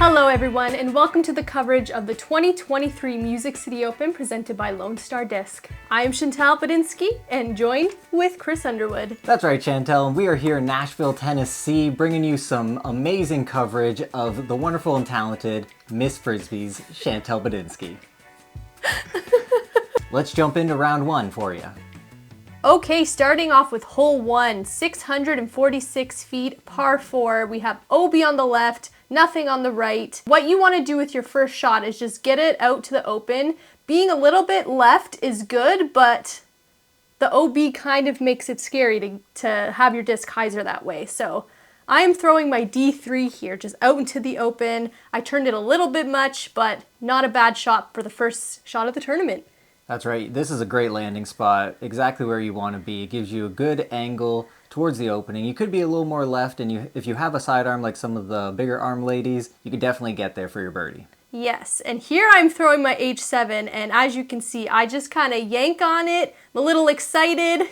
Hello everyone, and welcome to the coverage of the 2023 Music City Open presented by Lone Star Disc. I am Chantel Badinsky and joined with Chris Underwood. That's right, Chantel, and we are here in Nashville, Tennessee, bringing you some amazing coverage of the wonderful and talented Miss Frisbees, Chantel Badinsky. Let's jump into round one for you. Okay, starting off with hole 1, 646 feet, par 4. We have OB on the left, nothing on the right. What you want to do with your first shot is just get it out to the open. Being a little bit left is good, but the OB kind of makes it scary to have your disc hyzer that way. So I'm throwing my D3 here, just out into the open. I turned it a little bit much, but not a bad shot for the first shot of the tournament. That's right. This is a great landing spot, exactly where you want to be. It gives you a good angle towards the opening. You could be a little more left, and if you have a sidearm like some of the bigger arm ladies, you could definitely get there for your birdie. Yes, and here I'm throwing my H7, and as you can see, I just kind of yank on it. I'm a little excited,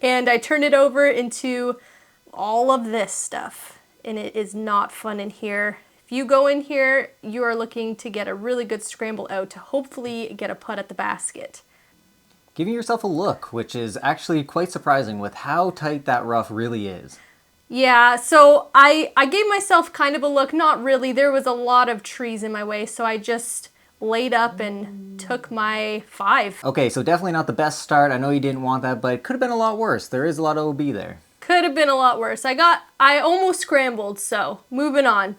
and I turn it over into all of this stuff, and it is not fun in here. If you go in here, you are looking to get a really good scramble out to hopefully get a putt at the basket. Giving yourself a look, which is actually quite surprising with how tight that rough really is. Yeah, so I gave myself kind of a look. Not really. There was a lot of trees in my way, so I just laid up and took my 5. Okay, so definitely not the best start. I know you didn't want that, but it could have been a lot worse. There is a lot of OB there. Could have been a lot worse. I almost scrambled, so moving on.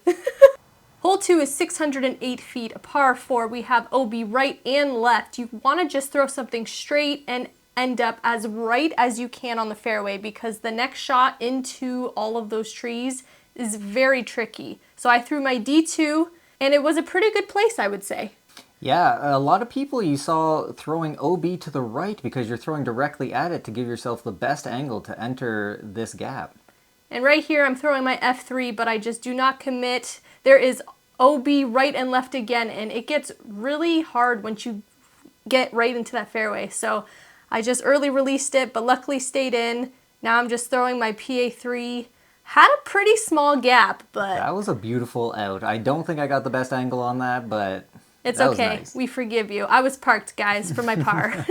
Hole 2 is 608 feet, a par 4. We have OB right and left. You want to just throw something straight and end up as right as you can on the fairway, because the next shot into all of those trees is very tricky. So I threw my D2, and it was a pretty good place, I would say. Yeah, a lot of people you saw throwing OB to the right because you're throwing directly at it to give yourself the best angle to enter this gap. And right here I'm throwing my F3, but I just do not commit. There is OB right and left again, and it gets really hard once you get right into that fairway. So I just early released it, but luckily stayed in. Now I'm just throwing my PA3. Had a pretty small gap, but that was a beautiful out. I don't think I got the best angle on that, but it's that okay. was nice. We forgive you. I was parked, guys, for my par.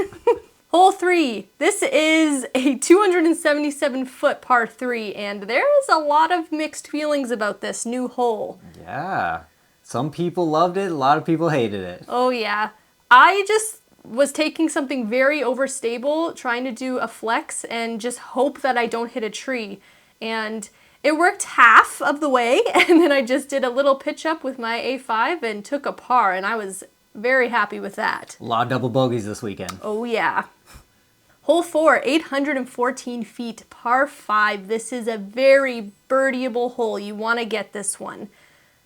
Hole 3. This is a 277-foot par 3, and there is a lot of mixed feelings about this new hole. Yeah. Some people loved it, a lot of people hated it. Oh yeah. I just was taking something very overstable, trying to do a flex and just hope that I don't hit a tree. And it worked half of the way, and then I just did a little pitch up with my A5 and took a par, and I was very happy with that. A lot of double bogeys this weekend. Oh yeah. Hole 4, 814 feet, par 5. This is a very birdieable hole. You want to get this one.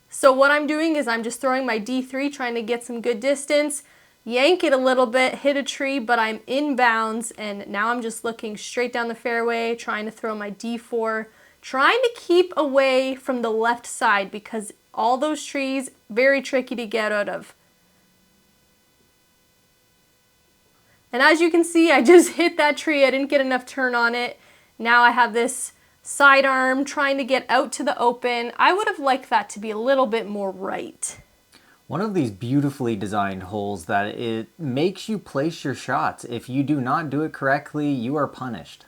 So what I'm doing is I'm just throwing my D3, trying to get some good distance, yank it a little bit, hit a tree, but I'm in bounds, and now I'm just looking straight down the fairway, trying to throw my D4, trying to keep away from the left side because all those trees, very tricky to get out of. And as you can see, I just hit that tree. I didn't get enough turn on it. Now I have this sidearm trying to get out to the open. I would have liked that to be a little bit more right. One of these beautifully designed holes that it makes you place your shots. If you do not do it correctly, you are punished.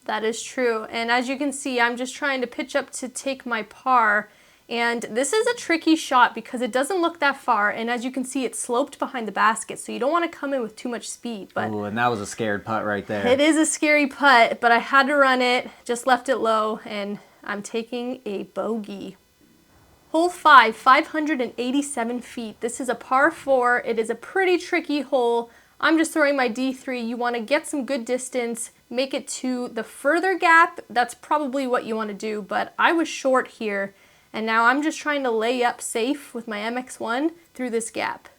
That is true. And as you can see, I'm just trying to pitch up to take my par. And this is a tricky shot because it doesn't look that far, and as you can see, it's sloped behind the basket, so you don't want to come in with too much speed. But ooh, and that was a scared putt right there. It is a scary putt, but I had to run it, just left it low, and I'm taking a bogey. Hole 5, 587 feet. This is a par 4. It is a pretty tricky hole. I'm just throwing my D3. You want to get some good distance, make it to the further gap. That's probably what you want to do, but I was short here. And now I'm just trying to lay up safe with my MX1 through this gap.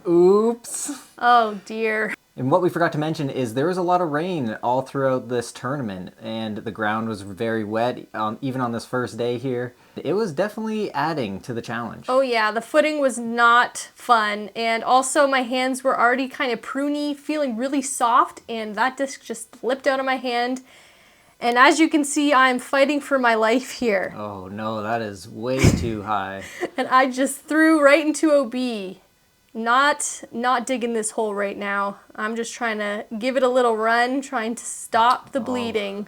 Oops. Oh dear. And what we forgot to mention is there was a lot of rain all throughout this tournament, and the ground was very wet, even on this first day here. It was definitely adding to the challenge. Oh yeah, the footing was not fun, and also my hands were already kind of pruny, feeling really soft, and that disc just slipped out of my hand. And as you can see, I'm fighting for my life here. Oh no, that is way too high. And I just threw right into OB. Not digging this hole right now. I'm just trying to give it a little run, trying to stop the bleeding.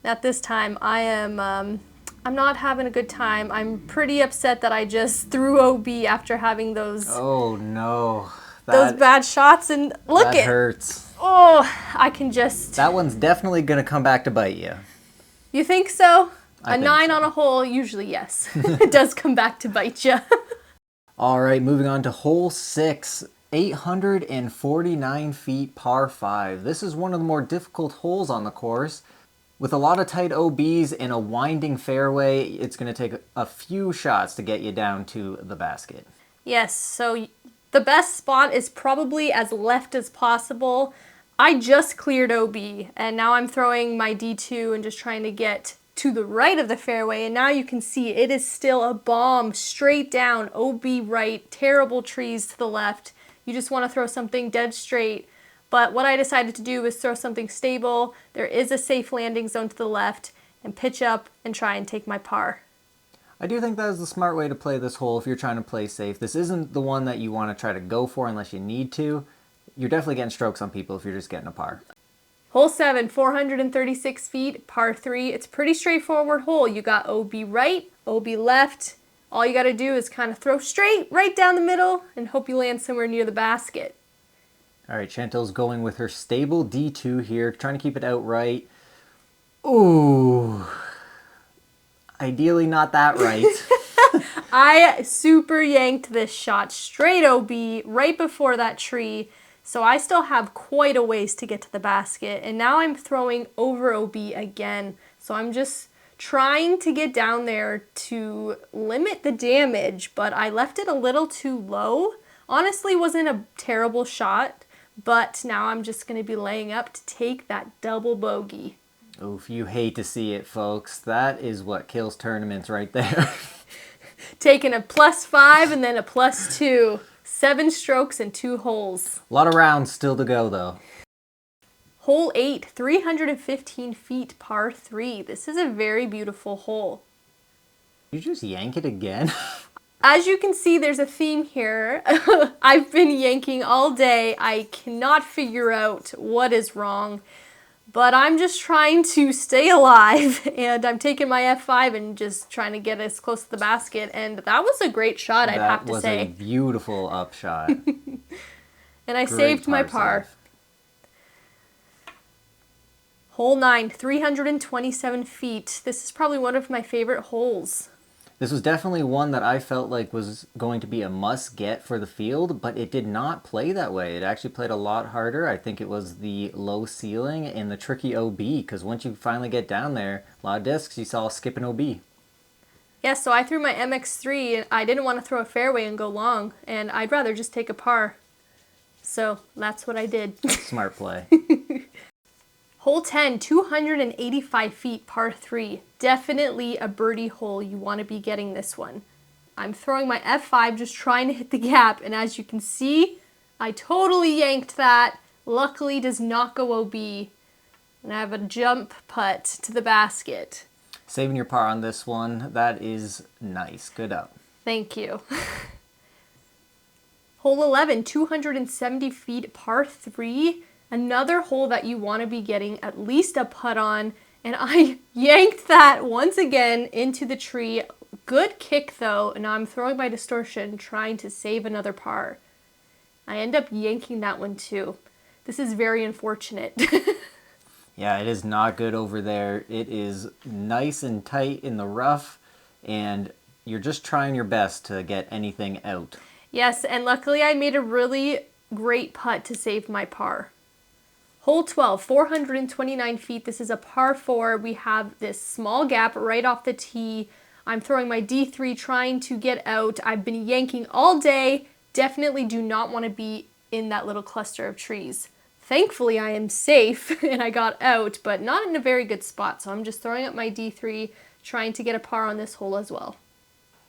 At this time, I'm not having a good time. I'm pretty upset that I just threw OB after having those Oh no. those bad shots, and look that it. hurts. Oh, I can just. That one's definitely gonna come back to bite you. You think so? I A think 9 so. on a hole, usually yes. It does come back to bite you. All right, moving on to hole 6, 849 feet par 5. This is one of the more difficult holes on the course. With a lot of tight OBs and a winding fairway, it's going to take a few shots to get you down to the basket. Yes, so the best spot is probably as left as possible. I just cleared OB, and now I'm throwing my D2 and just trying to get to the right of the fairway, and now you can see it is still a bomb straight down, OB right, terrible trees to the left. You just want to throw something dead straight. But what I decided to do was throw something stable. There is a safe landing zone to the left, and pitch up and try and take my par. I do think that is the smart way to play this hole if you're trying to play safe. This isn't the one that you want to try to go for unless you need to. You're definitely getting strokes on people if you're just getting a par. Hole 7, 436 feet, par 3. It's a pretty straightforward hole. You got OB right, OB left. All you got to do is kind of throw straight right down the middle and hope you land somewhere near the basket. All right, Chantel's going with her stable D2 here, trying to keep it outright. Ooh. Ideally not that right. I super yanked this shot straight OB right before that tree. So I still have quite a ways to get to the basket, and now I'm throwing over OB again. So I'm just trying to get down there to limit the damage, but I left it a little too low. Honestly, wasn't a terrible shot, but now I'm just going to be laying up to take that double bogey. Oof, you hate to see it, folks. That is what kills tournaments right there. Taking a +5 and then a +2. 7 strokes and 2 holes. A lot of rounds still to go, though. Hole 8, 315 feet, par 3. This is a very beautiful hole. You just yank it again? As you can see, there's a theme here. I've been yanking all day. I cannot figure out what is wrong, but I'm just trying to stay alive, and I'm taking my F5 and just trying to get as close to the basket, and that was a great shot, I'd have to say. That was a beautiful upshot. And I Great saved my par. save. Hole 9, 327 feet. This is probably one of my favorite holes. This was definitely one that I felt like was going to be a must-get for the field, but it did not play that way. It actually played a lot harder. I think it was the low ceiling and the tricky OB, because once you finally get down there, a lot of discs you saw skipping OB. Yeah, so I threw my MX3, and I didn't want to throw a fairway and go long, and I'd rather just take a par. So that's what I did. Smart play. Hole 10, 285 feet, par 3. Definitely a birdie hole. You want to be getting this one. I'm throwing my F5, just trying to hit the gap, and as you can see, I totally yanked that. Luckily does not go OB, and I have a jump putt to the basket. Saving your par on this one. That is nice. Good up. Thank you. Hole 11, 270 feet, par 3. Another hole that you want to be getting at least a putt on, and I yanked that once again into the tree. Good kick though, and now I'm throwing my distortion, trying to save another par. I end up yanking that one too. This is very unfortunate. Yeah, it is not good over there. It is nice and tight in the rough, and you're just trying your best to get anything out. Yes, and luckily I made a really great putt to save my par. Hole 12, 429 feet. This is a par 4. We have this small gap right off the tee. I'm throwing my D3, trying to get out. I've been yanking all day. Definitely do not want to be in that little cluster of trees. Thankfully, I am safe and I got out, but not in a very good spot. So I'm just throwing up my D3, trying to get a par on this hole as well.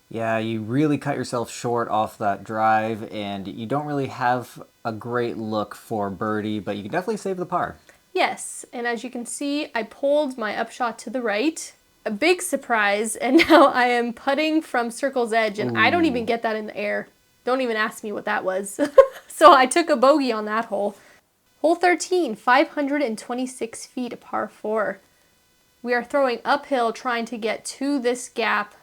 Yeah, you really cut yourself short off that drive, and you don't really have a great look for birdie, but you can definitely save the par. Yes, and as you can see, I pulled my upshot to the right. A big surprise, and now I am putting from circle's edge, and I don't even get that in the air. Don't even ask me what that was. So I took a bogey on that hole. Hole 13, 526 feet, par 4. We are throwing uphill trying to get to this gap,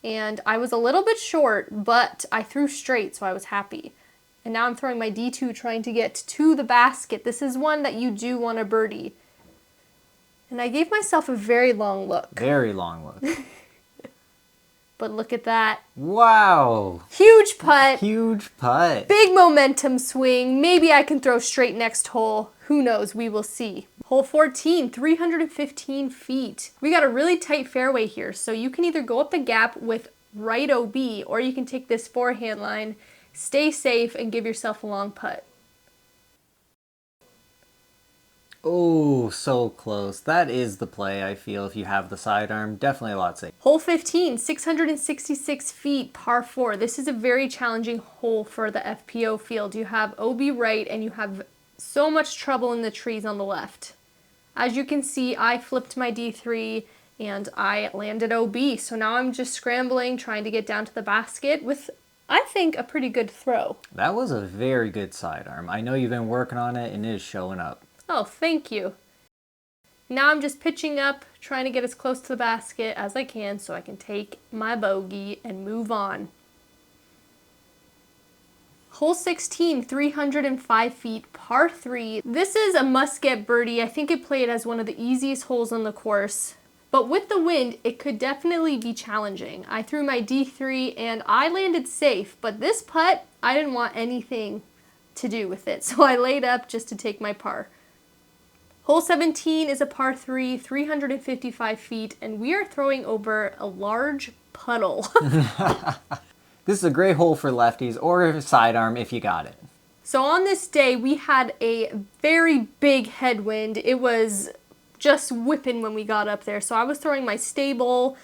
and I was a little bit short, but I threw straight, so I was happy. And now I'm throwing my D2 trying to get to the basket. This is one that you do want to birdie. And I gave myself a very long look. Very long look. But look at that. Wow. Huge putt. Huge putt. Big momentum swing. Maybe I can throw straight next hole. Who knows? We will see. Hole 14, 315 feet. We got a really tight fairway here, so you can either go up the gap with right OB, or you can take this forehand line, stay safe, and give yourself a long putt. Oh, so close. That is the play, I feel, if you have the sidearm. Definitely a lot safer. Hole 15, 666 feet, par 4. This is a very challenging hole for the FPO field. You have OB right, and you have so much trouble in the trees on the left. As you can see, I flipped my D3, and I landed OB. So now I'm just scrambling, trying to get down to the basket with, I think, a pretty good throw. That was a very good sidearm. I know you've been working on it, and it is showing up. Oh, thank you. Now I'm just pitching up, trying to get as close to the basket as I can so I can take my bogey and move on. Hole 16, 305 feet, par 3. This is a must-get birdie. I think it played as one of the easiest holes on the course. But with the wind, it could definitely be challenging. I threw my D3 and I landed safe, but this putt, I didn't want anything to do with it. So I laid up just to take my par. Hole 17 is a par 3, 355 feet, and we are throwing over a large puddle. This is a great hole for lefties or a sidearm if you got it. So on this day, we had a very big headwind. It was just whipping when we got up there. So I was throwing my stable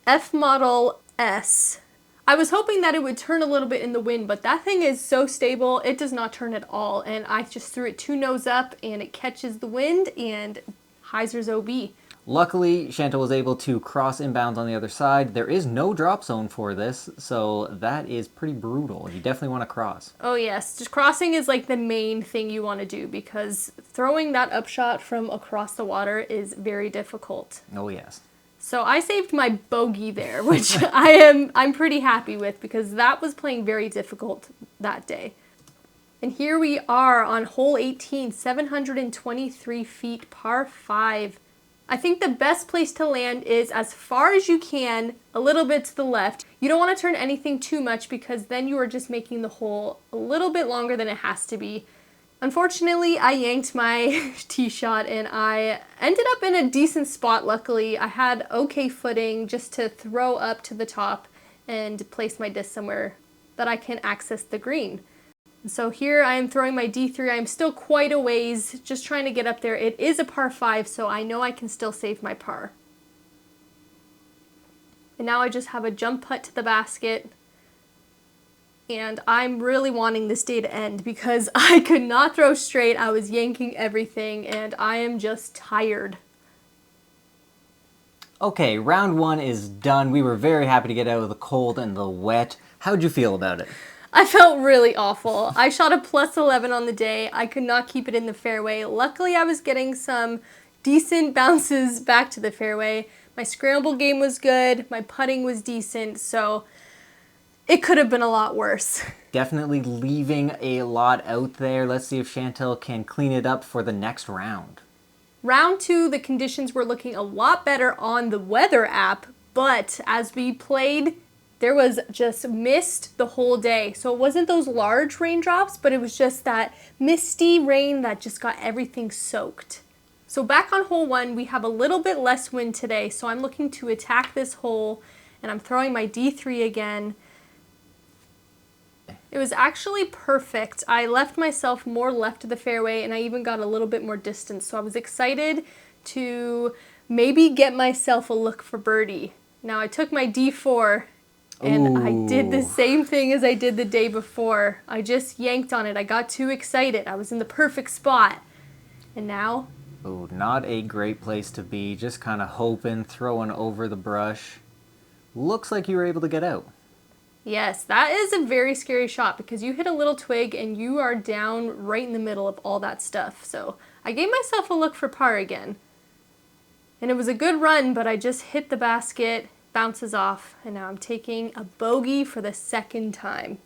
F Model S. I was hoping that it would turn a little bit in the wind, but that thing is so stable, it does not turn at all. And I just threw it 2 nose up, and it catches the wind, and hyzer's OB. Luckily, Chantel was able to cross inbounds on the other side. There is no drop zone for this, so that is pretty brutal. You definitely want to cross. Oh yes, just crossing is like the main thing you want to do, because throwing that upshot from across the water is very difficult. Oh yes. So I saved my bogey there, which I'm pretty happy with, because that was playing very difficult that day. And here we are on hole 18, 723 feet, par 5. I think the best place to land is as far as you can, a little bit to the left. You don't want to turn anything too much, because then you are just making the hole a little bit longer than it has to be. Unfortunately, I yanked my tee shot and I ended up in a decent spot. Luckily, I had okay footing just to throw up to the top and place my disc somewhere that I can access the green. So here I am throwing my D3. I'm still quite a ways, just trying to get up there. It is a par 5, so I know I can still save my par. And now I just have a jump putt to the basket. And I'm really wanting this day to end, because I could not throw straight. I was yanking everything, and I am just tired. Okay, round 1 is done. We were very happy to get out of the cold and the wet. How'd you feel about it? I felt really awful. I shot a plus 11 on the day. I could not keep it in the fairway. Luckily, I was getting some decent bounces back to the fairway. My scramble game was good. My putting was decent, so it could have been a lot worse. Definitely leaving a lot out there. Let's see if Chantel can clean it up for the next round. Round 2, the conditions were looking a lot better on the weather app, but as we played, there was just mist the whole day. So it wasn't those large raindrops, but it was just that misty rain that just got everything soaked. So back on hole 1, we have a little bit less wind today, so I'm looking to attack this hole, and I'm throwing my D3 again. It was actually perfect. I left myself more left of the fairway, and I even got a little bit more distance, so I was excited to maybe get myself a look for birdie. Now I took my D4, and I did the same thing as I did the day before. I just yanked on it. I got too excited. I was in the perfect spot. And now Ooh, not a great place to be. Just kind of hoping, throwing over the brush. Looks like you were able to get out. Yes, that is a very scary shot because you hit a little twig and you are down right in the middle of all that stuff. So I gave myself a look for par again. And it was a good run, but I just hit the basket, bounces off, and now I'm taking a bogey for the second time.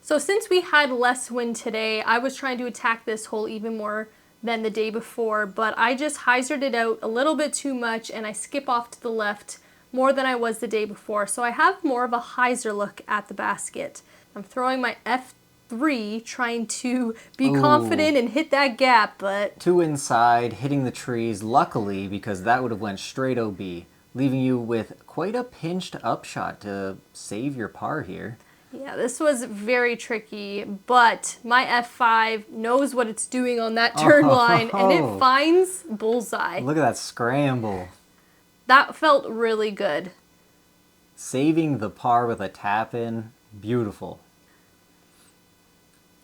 So since we had less wind today, I was trying to attack this hole even more than the day before, but I just hyzered it out a little bit too much and I skip off to the left more than I was the day before. So I have more of a hyzer look at the basket. I'm throwing my F3, trying to be confident and hit that gap, but... Two inside, hitting the trees, luckily, because that would have went straight OB, leaving you with quite a pinched upshot to save your par here. Yeah, this was very tricky, but my F5 knows what it's doing on that turn line, and it finds bullseye. Look at that scramble. That felt really good. Saving the par with a tap-in, beautiful.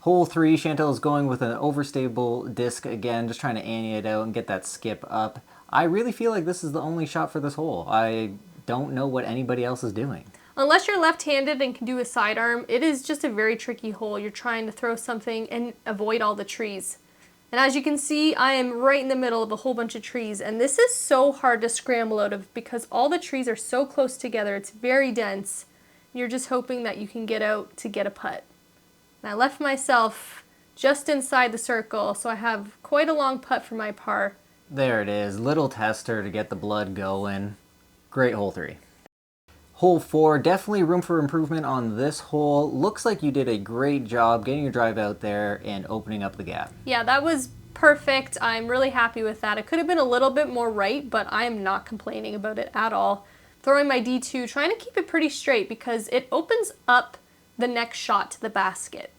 Hole 3, Chantel is going with an overstable disc again, just trying to ante it out and get that skip up. I really feel like this is the only shot for this hole. I don't know what anybody else is doing. Unless you're left-handed and can do a sidearm, it is just a very tricky hole. You're trying to throw something and avoid all the trees. And as you can see, I am right in the middle of a whole bunch of trees, and this is so hard to scramble out of because all the trees are so close together. It's very dense. You're just hoping that you can get out to get a putt. And I left myself just inside the circle, so I have quite a long putt for my par. There it is, little tester to get the blood going. Great hole 3. Hole 4, definitely room for improvement on this hole. Looks like you did a great job getting your drive out there and opening up the gap. Yeah, that was perfect. I'm really happy with that. It could have been a little bit more right, but I am not complaining about it at all. Throwing my D2, trying to keep it pretty straight because it opens up the next shot to the basket.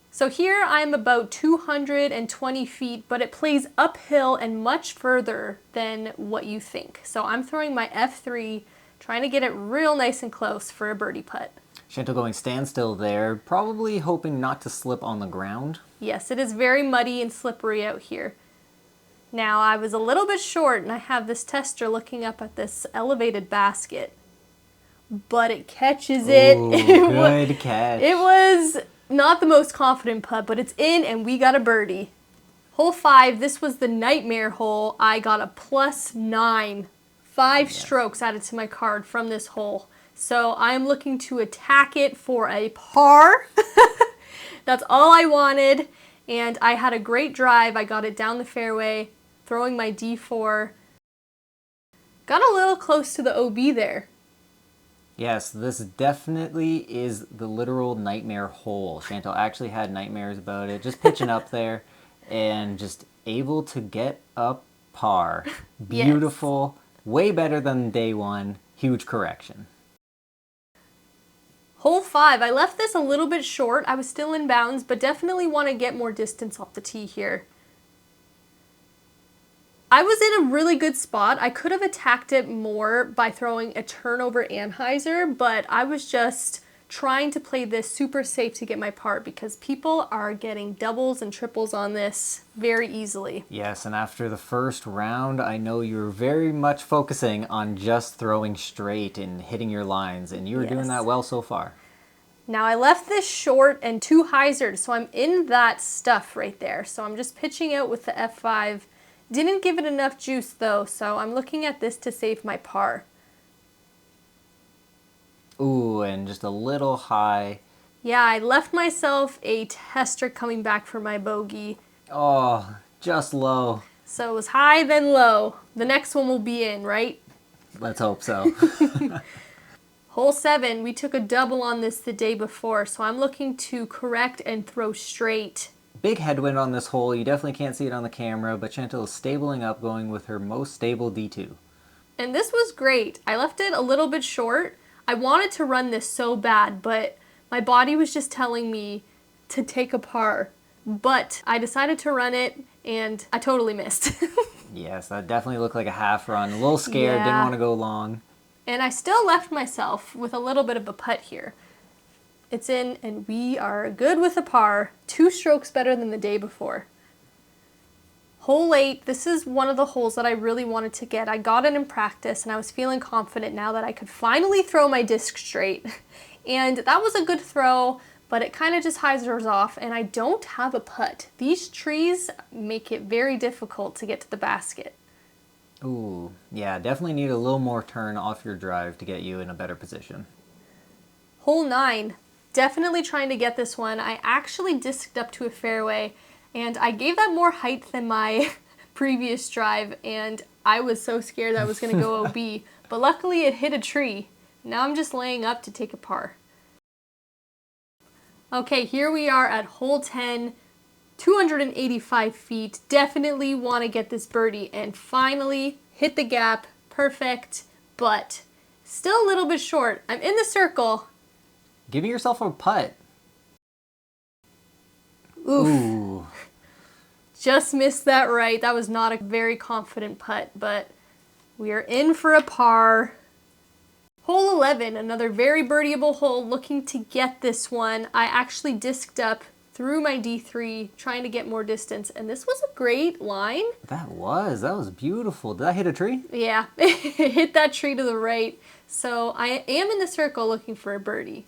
So here I'm about 220 feet, but it plays uphill and much further than what you think. So I'm throwing my F3, trying to get it real nice and close for a birdie putt. Chantel going standstill there, probably hoping not to slip on the ground. Yes, it is very muddy and slippery out here. Now, I was a little bit short and I have this tester looking up at this elevated basket, but it catches it. Ooh, good catch. It was not the most confident putt, but it's in and we got a birdie. Hole 5, this was the nightmare hole. I got a +9. 5 strokes added to my card from this hole. So I'm looking to attack it for a par. That's all I wanted. And I had a great drive. I got it down the fairway, throwing my D4. Got a little close to the OB there. Yes, this definitely is the literal nightmare hole. Chantel actually had nightmares about it. Just pitching up there and just able to get up par. Beautiful. Yes. Way better than day 1. Huge correction. Hole 5, I left this a little bit short. I was still in bounds, but definitely want to get more distance off the tee here. I was in a really good spot. I could have attacked it more by throwing a turnover and hyzer, but I was just trying to play this super safe to get my par because people are getting doubles and triples on this very easily. Yes, and after the first round, I know you're very much focusing on just throwing straight and hitting your lines, and you were doing that well so far. Now I left this short and too hyzered, so I'm in that stuff right there. So I'm just pitching out with the F5. Didn't give it enough juice though, so I'm looking at this to save my par. Ooh, and just a little high. Yeah, I left myself a tester coming back for my bogey. Oh, just low. So it was high, then low. The next one will be in, right? Let's hope so. Hole 7, we took a double on this the day before, so I'm looking to correct and throw straight. Big headwind on this hole. You definitely can't see it on the camera, but Chantel is stabling up, going with her most stable D2. And this was great. I left it a little bit short. I wanted to run this so bad, but my body was just telling me to take a par. But I decided to run it, and I totally missed. Yes, that definitely looked like a half run. A little scared, didn't want to go long. And I still left myself with a little bit of a putt here. It's in, and we are good with a par. 2 strokes better than the day before. Hole 8, this is one of the holes that I really wanted to get. I got it in practice and I was feeling confident now that I could finally throw my disc straight. And that was a good throw, but it kind of just hyzers off and I don't have a putt. These trees make it very difficult to get to the basket. Ooh, yeah, definitely need a little more turn off your drive to get you in a better position. Hole 9, definitely trying to get this one. I actually disced up to a fairway and I gave that more height than my previous drive and I was so scared that I was going to go OB, but luckily it hit a tree. Now I'm just laying up to take a par. Okay, here we are at hole 10, 285 feet. Definitely want to get this birdie and finally hit the gap. Perfect, but still a little bit short. I'm in the circle. Give yourself a putt. Oof. Ooh. Just missed that right. That was not a very confident putt, but we are in for a par. Hole 11, another very birdieable hole, looking to get this one. I actually disced up through my D3, trying to get more distance, and this was a great line. That was beautiful. Did that hit a tree? Yeah, it hit that tree to the right. So I am in the circle looking for a birdie.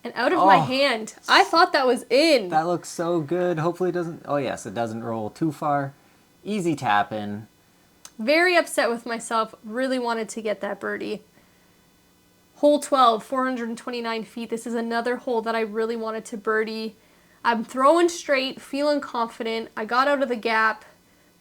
And out of my hand, I thought that was in. That looks so good. Hopefully it doesn't, oh yes, it doesn't roll too far. Easy tap in. Very upset with myself, really wanted to get that birdie. Hole 12, 429 feet. This is another hole that I really wanted to birdie. I'm throwing straight, feeling confident. I got out of the gap,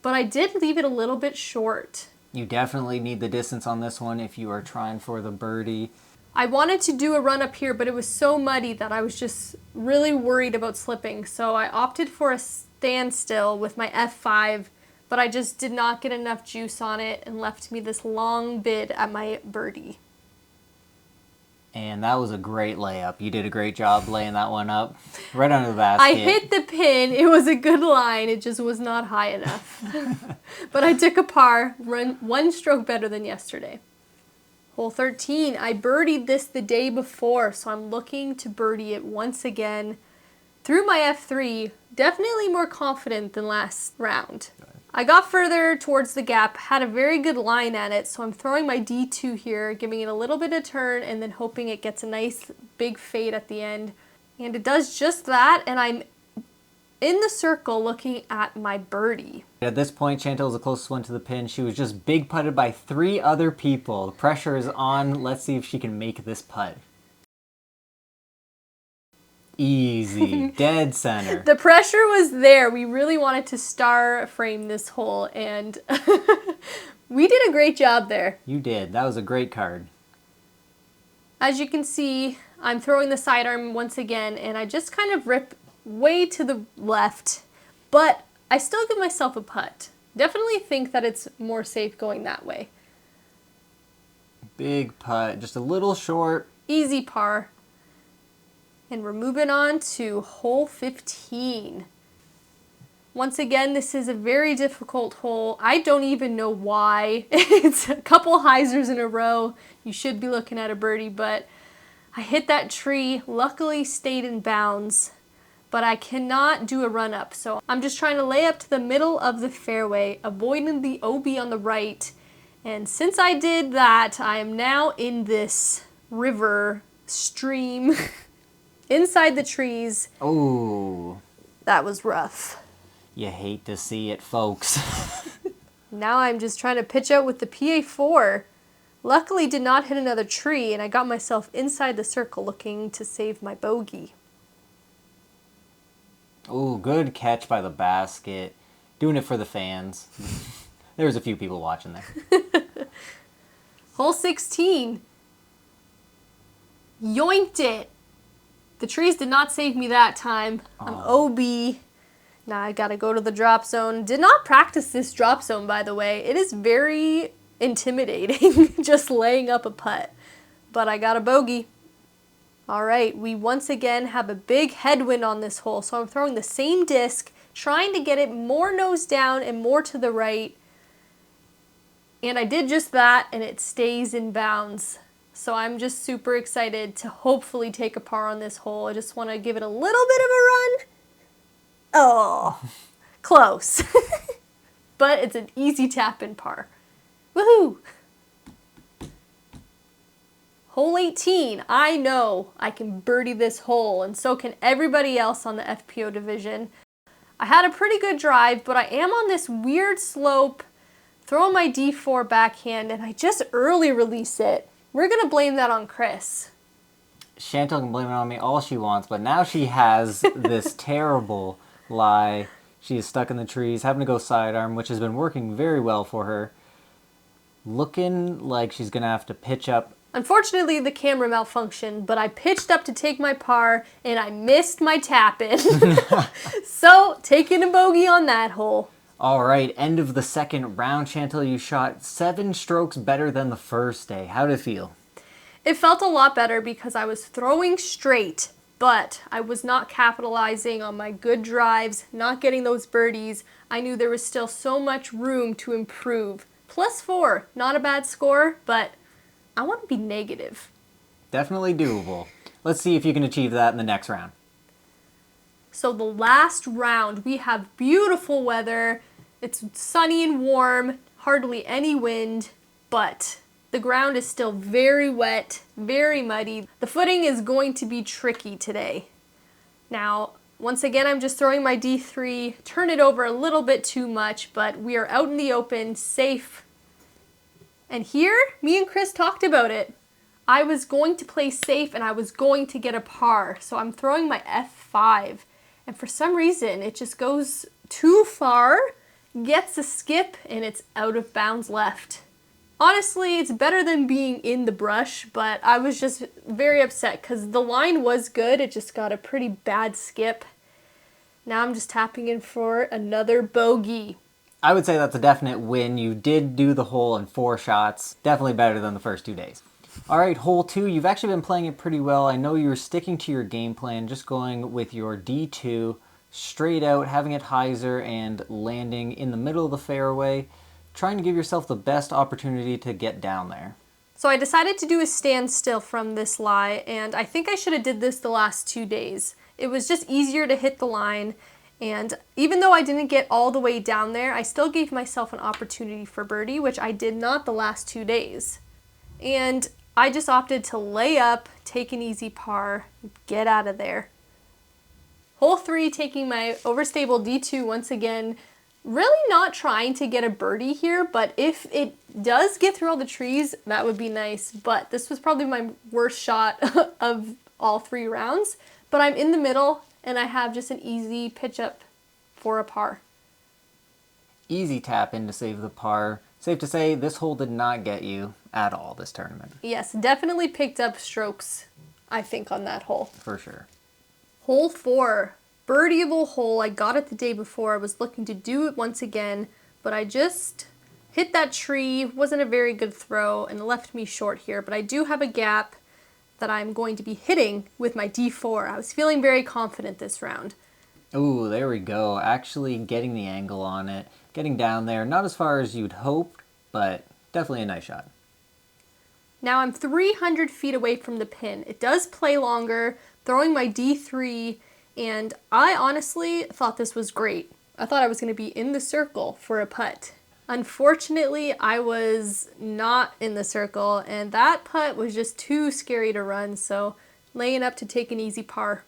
but I did leave it a little bit short. You definitely need the distance on this one if you are trying for the birdie. I wanted to do a run up here, but it was so muddy that I was just really worried about slipping. So I opted for a standstill with my F5, but I just did not get enough juice on it and left me this long bid at my birdie. And that was a great layup. You did a great job laying that one up right under the basket. I hit the pin. It was a good line. It just was not high enough. But I took a par, one stroke better than yesterday. Hole 13, I birdied this the day before, so I'm looking to birdie it once again. Through my F3, definitely more confident than last round. I got further towards the gap, had a very good line at it, so I'm throwing my D2 here, giving it a little bit of turn, and then hoping it gets a nice big fade at the end. And it does just that, and I'm in the circle looking at my birdie. At this point, Chantel was the closest one to the pin. She was just big putted by 3 other people. The pressure is on. Let's see if she can make this putt. Easy. Dead center. The pressure was there. We really wanted to star frame this hole, and we did a great job there. You did. That was a great card. As you can see, I'm throwing the sidearm once again, and I just kind of rip way to the left, but I still give myself a putt. Definitely think that it's more safe going that way. Big putt. Just a little short. Easy par. And we're moving on to hole 15. Once again, this is a very difficult hole. I don't even know why. It's a couple hyzers in a row. You should be looking at a birdie, but I hit that tree, luckily stayed in bounds, but I cannot do a run up. So I'm just trying to lay up to the middle of the fairway, avoiding the OB on the right. And since I did that, I am now in this river stream inside the trees. Oh. That was rough. You hate to see it, folks. Now I'm just trying to pitch out with the PA4. Luckily did not hit another tree, and I got myself inside the circle looking to save my bogey. Oh, good catch by the basket. Doing it for the fans. There was a few people watching there. Hole 16. Yoinked it. The trees did not save me that time. I'm OB. Now I gotta go to the drop zone. Did not practice this drop zone, by the way. It is very intimidating, just laying up a putt. But I got a bogey. All right, we once again have a big headwind on this hole, so I'm throwing the same disc, trying to get it more nose down and more to the right. And I did just that, and it stays in bounds. So I'm just super excited to hopefully take a par on this hole. I just want to give it a little bit of a run. Oh, Close. But it's an easy tap-in par. Woohoo! Hole 18. I know I can birdie this hole, and so can everybody else on the FPO division. I had a pretty good drive, but I am on this weird slope, throwing my D4 backhand, and I just early release it. We're going to blame that on Chris. Chantel can blame it on me all she wants, but now she has this terrible lie. She is stuck in the trees, having to go sidearm, which has been working very well for her. Looking like she's going to have to pitch up. Unfortunately, the camera malfunctioned, but I pitched up to take my par, and I missed my tap-in. So, taking a bogey on that hole. All right, end of the second round. Chantel, you shot 7 strokes better than the first day. How did it feel? It felt a lot better because I was throwing straight, but I was not capitalizing on my good drives, not getting those birdies. I knew there was still so much room to improve. +4, not a bad score, but I want to be negative. Definitely doable. Let's see if you can achieve that in the next round. So the last round, we have beautiful weather. It's sunny and warm, hardly any wind, but the ground is still very wet, very muddy. The footing is going to be tricky today. Now, once again, I'm just throwing my D3, turn it over a little bit too much, but we are out in the open, safe. And here, me and Chris talked about it. I was going to play safe and I was going to get a par. So I'm throwing my F5. And for some reason, it just goes too far, gets a skip, and it's out of bounds left. Honestly, it's better than being in the brush, but I was just very upset because the line was good. It just got a pretty bad skip. Now I'm just tapping in for another bogey. I would say that's a definite win. You did do the hole in 4 shots. Definitely better than the first 2 days. All right, hole 2. You've actually been playing it pretty well. I know you were sticking to your game plan, just going with your D2, straight out, having it hyzer and landing in the middle of the fairway, trying to give yourself the best opportunity to get down there. So I decided to do a standstill from this lie, and I think I should have did this the last 2 days. It was just easier to hit the line. And even though I didn't get all the way down there, I still gave myself an opportunity for birdie, which I did not the last 2 days. And I just opted to lay up, take an easy par, get out of there. Hole 3, taking my overstable D2 once again. Really not trying to get a birdie here, but if it does get through all the trees, that would be nice. But this was probably my worst shot of all 3 rounds. But I'm in the middle, and I have just an easy pitch up for a par. Easy tap in to save the par. Safe to say, this hole did not get you at all this tournament. Yes, definitely picked up strokes, I think, on that hole. For sure. Hole 4, birdieable hole. I got it the day before. I was looking to do it once again, but I just hit that tree. Wasn't a very good throw and left me short here, but I do have a gap that I'm going to be hitting with my D4. I was feeling very confident this round. Ooh, there we go. Actually getting the angle on it. Getting down there. Not as far as you'd hoped, but definitely a nice shot. Now I'm 300 feet away from the pin. It does play longer, throwing my D3, and I honestly thought this was great. I thought I was going to be in the circle for a putt. Unfortunately, I was not in the circle, and that putt was just too scary to run, so laying up to take an easy par.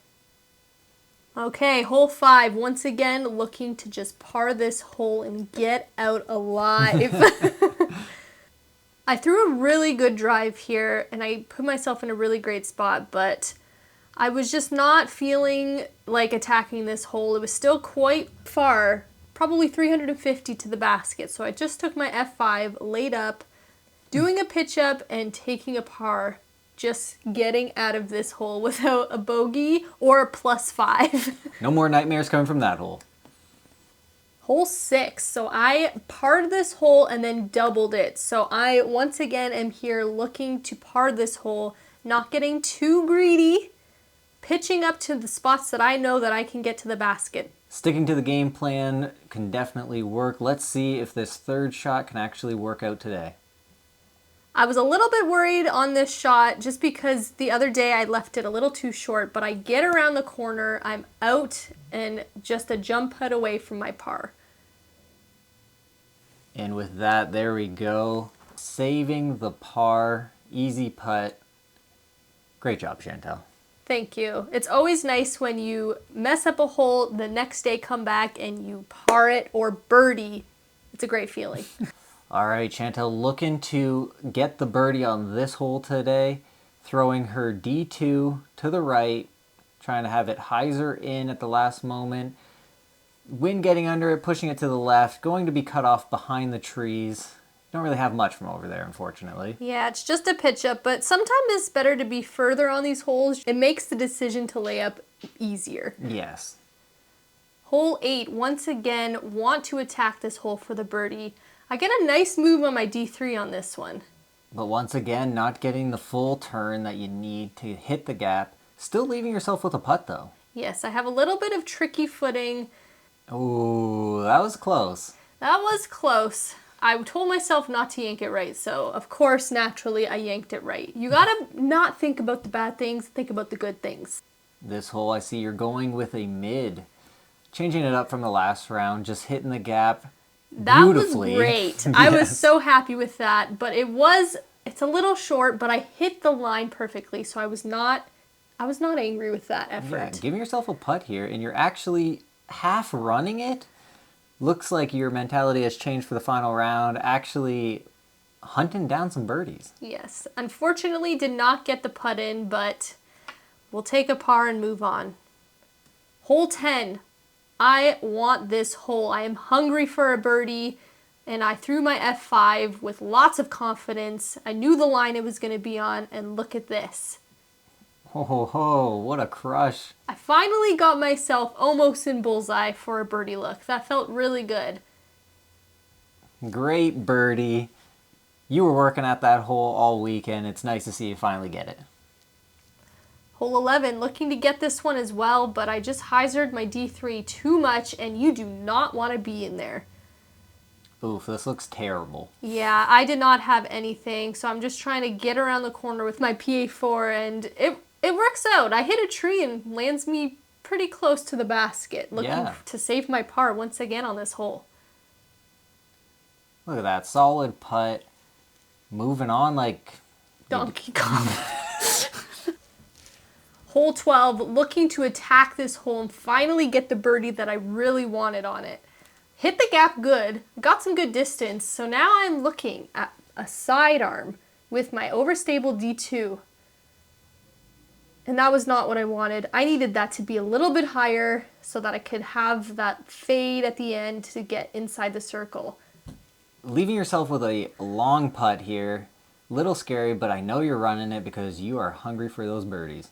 Okay, hole 5, once again, looking to just par this hole and get out alive. I threw a really good drive here, and I put myself in a really great spot, but I was just not feeling like attacking this hole. It was still quite far, probably 350 to the basket, so I just took my F5, laid up, doing a pitch up, and taking a par. Just getting out of this hole without a bogey or a +5. No more nightmares coming from that hole. Hole 6. So I parred this hole and then doubled it. So I once again am here looking to par this hole, not getting too greedy, pitching up to the spots that I know that I can get to the basket. Sticking to the game plan can definitely work. Let's see if this third shot can actually work out today. I was a little bit worried on this shot just because the other day I left it a little too short, but I get around the corner, I'm out and just a jump putt away from my par. And with that, there we go. Saving the par, easy putt. Great job, Chantel. Thank you. It's always nice when you mess up a hole, the next day come back and you par it or birdie. It's a great feeling. All right, Chantel looking to get the birdie on this hole today. Throwing her D2 to the right, trying to have it hyzer in at the last moment. Wind getting under it, pushing it to the left, going to be cut off behind the trees. Don't really have much from over there, unfortunately. Yeah, it's just a pitch up, but sometimes it's better to be further on these holes. It makes the decision to lay up easier. Yes. Hole 8, once again, want to attack this hole for the birdie. I get a nice move on my D3 on this one. But once again, not getting the full turn that you need to hit the gap. Still leaving yourself with a putt, though. Yes, I have a little bit of tricky footing. Ooh, that was close. That was close. I told myself not to yank it right, so of course, naturally, I yanked it right. You gotta not think about the bad things, think about the good things. This hole, I see you're going with a mid. Changing it up from the last round, just hitting the gap beautifully. That was great. Yes. I was so happy with that, but it's a little short, but I hit the line perfectly, so I was not angry with that effort. Yeah, giving yourself a putt here, and you're actually half running it. Looks like your mentality has changed for the final round, actually hunting down some birdies. Yes. Unfortunately, did not get the putt in, but we'll take a par and move on. Hole 10. I want this hole. I am hungry for a birdie, and I threw my F5 with lots of confidence. I knew the line it was going to be on, and look at this. Ho ho ho, what a crush. I finally got myself almost in bullseye for a birdie look. That felt really good. Great birdie. You were working at that hole all weekend. It's nice to see you finally get it. Hole 11, looking to get this one as well, but I just hyzered my D3 too much, and you do not want to be in there. Oof, this looks terrible. Yeah, I did not have anything, so I'm just trying to get around the corner with my PA4, and it works out. I hit a tree and lands me pretty close to the basket, looking to save my par once again on this hole. Look at that, solid putt. Moving on like Donkey Kong. Hole 12, looking to attack this hole and finally get the birdie that I really wanted on it. Hit the gap good, got some good distance, so now I'm looking at a sidearm with my overstable D2. And that was not what I wanted. I needed that to be a little bit higher so that I could have that fade at the end to get inside the circle. Leaving yourself with a long putt here. Little scary, but I know you're running it because you are hungry for those birdies.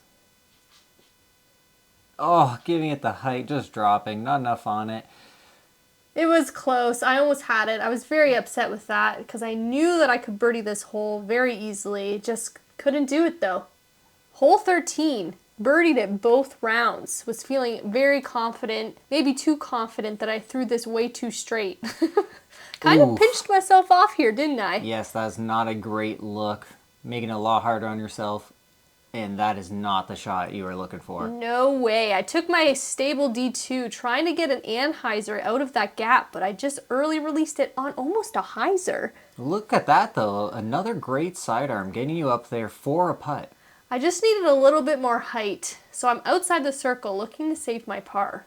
Oh, giving it the height, just dropping, not enough on it. It was close. I almost had it. I was very upset with that because I knew that I could birdie this hole very easily. Just couldn't do it though. Hole 13, birdied it both rounds. Was feeling very confident, maybe too confident that I threw this way too straight. Kind of pinched myself off here, didn't I? Yes, that's not a great look. Making it a lot harder on yourself. And that is not the shot you were looking for. No way. I took my stable D2 trying to get an anhyzer out of that gap, but I just early released it on almost a hyzer. Look at that though. Another great sidearm getting you up there for a putt. I just needed a little bit more height, so I'm outside the circle looking to save my par.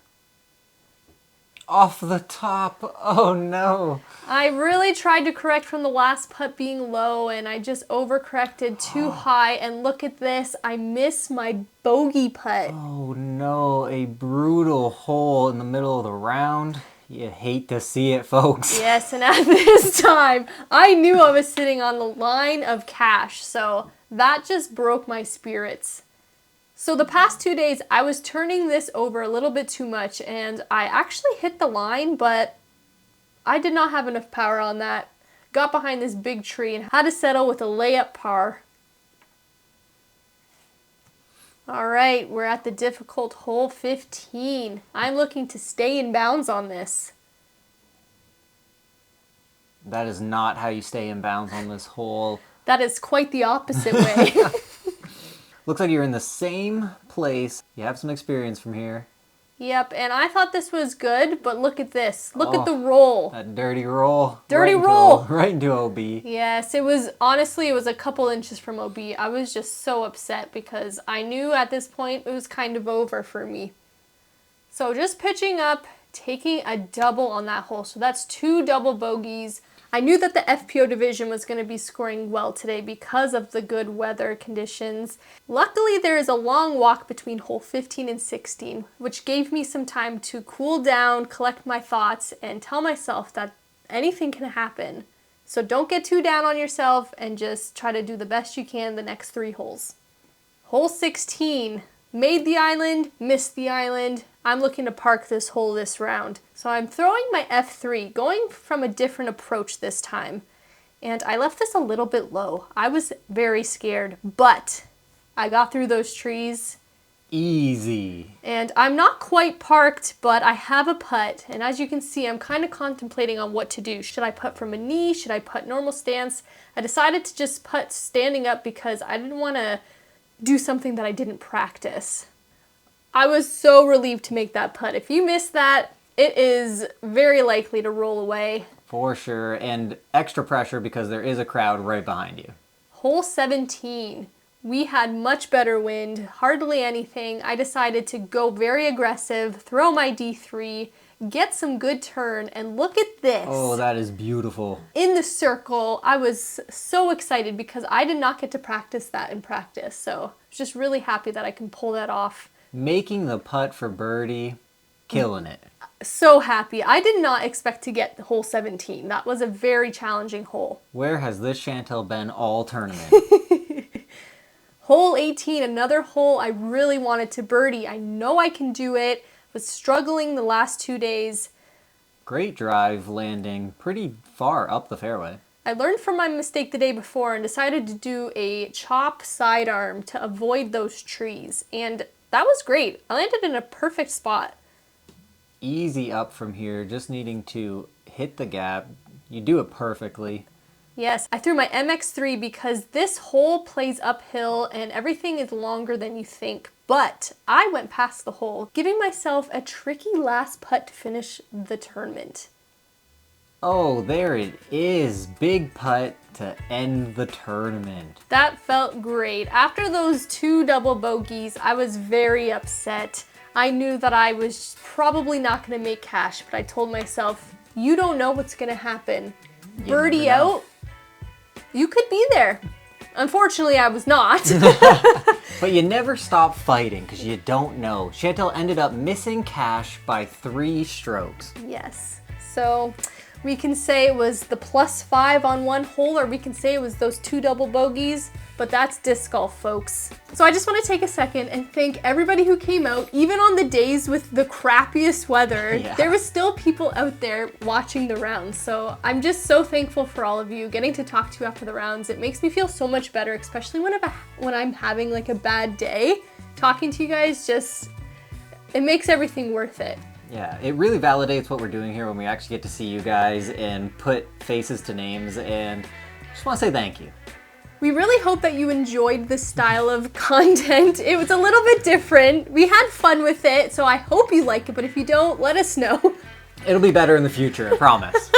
Off the top. Oh no. I really tried to correct from the last putt being low, and I just overcorrected too high, and look at this. I miss my bogey putt. Oh no, a brutal hole in the middle of the round. You hate to see it, folks. Yes, and at this time, I knew I was sitting on the line of cash, so that just broke my spirits. So the past 2 days, I was turning this over a little bit too much, and I actually hit the line, but I did not have enough power on that. Got behind this big tree and had to settle with a layup par. All right, we're at the difficult hole 15. I'm looking to stay in bounds on this. That is not how you stay in bounds on this hole. That is quite the opposite way. Looks like you're in the same place. You have some experience from here. Yep, and I thought this was good, but look at this. Look at Oh, the roll. That dirty roll. Dirty roll. Right into OB. Yes, it was, honestly, it was a couple inches from OB. I was just so upset because I knew at this point it was kind of over for me. So just pitching up, taking a double on that hole. So that's 2 double bogeys. I knew that the FPO division was going to be scoring well today because of the good weather conditions. Luckily, there is a long walk between hole 15 and 16, which gave me some time to cool down, collect my thoughts, and tell myself that anything can happen. So don't get too down on yourself and just try to do the best you can the next 3 holes. Hole 16, made the island, missed the island. I'm looking to park this hole this round. So I'm throwing my F3, going from a different approach this time. And I left this a little bit low. I was very scared, but I got through those trees. Easy. And I'm not quite parked, but I have a putt. And as you can see, I'm kind of contemplating on what to do. Should I putt from a knee? Should I putt normal stance? I decided to just putt standing up because I didn't want to do something that I didn't practice. I was so relieved to make that putt. If you miss that, it is very likely to roll away. For sure, and extra pressure because there is a crowd right behind you. Hole 17. We had much better wind, hardly anything. I decided to go very aggressive, throw my D3, get some good turn, and look at this. Oh, that is beautiful. In the circle, I was so excited because I did not get to practice that in practice. So I was just really happy that I can pull that off. Making the putt for birdie, killing it. So happy. I did not expect to get hole 17. That was a very challenging hole. Where has this Chantel been all tournament? Hole 18, another hole I really wanted to birdie. I know I can do it. Was struggling the last 2 days. Great drive landing pretty far up the fairway. I learned from my mistake the day before and decided to do a chop sidearm to avoid those trees. And that was great. I landed in a perfect spot. Easy up from here, just needing to hit the gap. You do it perfectly. Yes, I threw my MX3 because this hole plays uphill and everything is longer than you think. But I went past the hole, giving myself a tricky last putt to finish the tournament. Oh, there it is. Big putt to end the tournament. That felt great. After those 2 double bogeys, I was very upset. I knew that I was probably not going to make cash, but I told myself, you don't know what's going to happen. Birdie out, you could be there. Unfortunately, I was not. But you never stop fighting because you don't know. Chantel ended up missing cash by 3 strokes. Yes. So we can say it was the +5 on one hole, or we can say it was those 2 double bogeys, but that's disc golf, folks. So I just want to take a second and thank everybody who came out, even on the days with the crappiest weather. Yeah. There was still people out there watching the rounds. So I'm just so thankful for all of you, getting to talk to you after the rounds. It makes me feel so much better, especially when I'm having like a bad day. Talking to you guys it makes everything worth it. Yeah, it really validates what we're doing here when we actually get to see you guys and put faces to names, and just want to say thank you. We really hope that you enjoyed this style of content. It was a little bit different. We had fun with it, so I hope you like it, but if you don't, let us know. It'll be better in the future, I promise.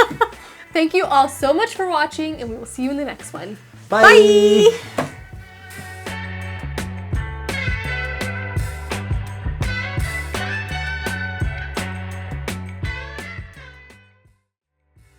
Thank you all so much for watching, and we will see you in the next one. Bye!